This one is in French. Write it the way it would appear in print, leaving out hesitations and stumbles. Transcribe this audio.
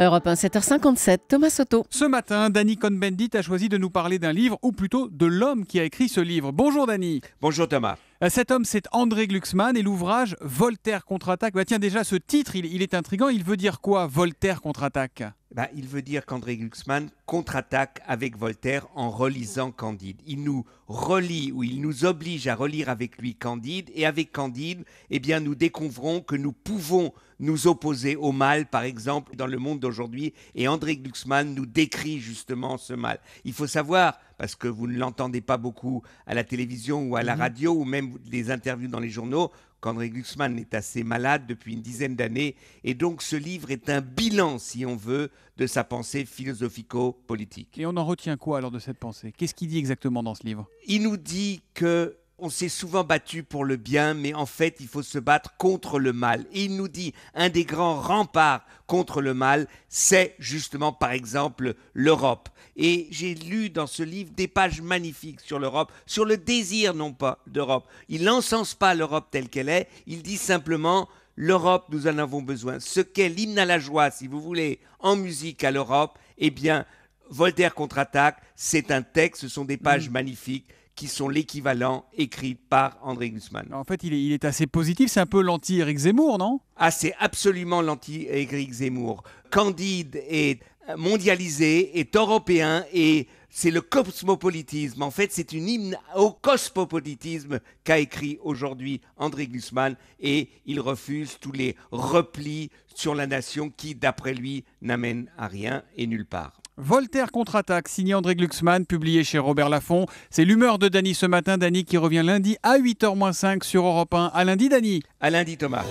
Europe 1, 7h57, Thomas Soto. Ce matin, Danny Cohn-Bendit a choisi de nous parler d'un livre, ou plutôt de l'homme qui a écrit ce livre. Bonjour Danny. Bonjour Thomas. Cet homme, c'est André Glucksmann et l'ouvrage Voltaire contre-attaque. Tiens, déjà, ce titre, il est intriguant. Il veut dire quoi, Voltaire contre-attaque ? Il veut dire qu'André Glucksmann contre-attaque avec Voltaire en relisant Candide. Il nous relie ou il nous oblige à relire avec lui Candide. Et avec Candide, nous découvrons que nous pouvons nous opposer au mal, par exemple, dans le monde d'aujourd'hui. Et André Glucksmann nous décrit justement ce mal. Il faut savoir, parce que vous ne l'entendez pas beaucoup à la télévision ou à la radio, ou même des interviews dans les journaux, qu'André Glucksmann est assez malade depuis une dizaine d'années. Et donc ce livre est un bilan, si on veut, de sa pensée philosophico-politique. Et on en retient quoi alors de cette pensée ? Qu'est-ce qu'il dit exactement dans ce livre ? Il nous dit que on s'est souvent battu pour le bien, mais en fait, il faut se battre contre le mal. Et il nous dit, un des grands remparts contre le mal, c'est justement, par exemple, l'Europe. Et j'ai lu dans ce livre des pages magnifiques sur l'Europe, sur le désir, non pas, d'Europe. Il n'encense pas l'Europe telle qu'elle est, il dit simplement, l'Europe, nous en avons besoin. Ce qu'est l'hymne à la joie, si vous voulez, en musique à l'Europe, Voltaire contre-attaque, c'est un texte, ce sont des pages magnifiques, qui sont l'équivalent écrit par André Glucksmann. En fait, il est assez positif, c'est un peu l'anti-Éric Zemmour, non ? Ah, c'est absolument l'anti-Éric Zemmour. Candide est mondialisé, est européen et c'est le cosmopolitisme. En fait, c'est une hymne au cosmopolitisme qu'a écrit aujourd'hui André Glucksmann et il refuse tous les replis sur la nation qui, d'après lui, n'amènent à rien et nulle part. Voltaire contre-attaque, signé André Glucksmann, publié chez Robert Laffont. C'est l'humeur de Danny ce matin. Danny qui revient lundi à 8h-5 sur Europe 1. À lundi, Danny. À lundi, Thomas.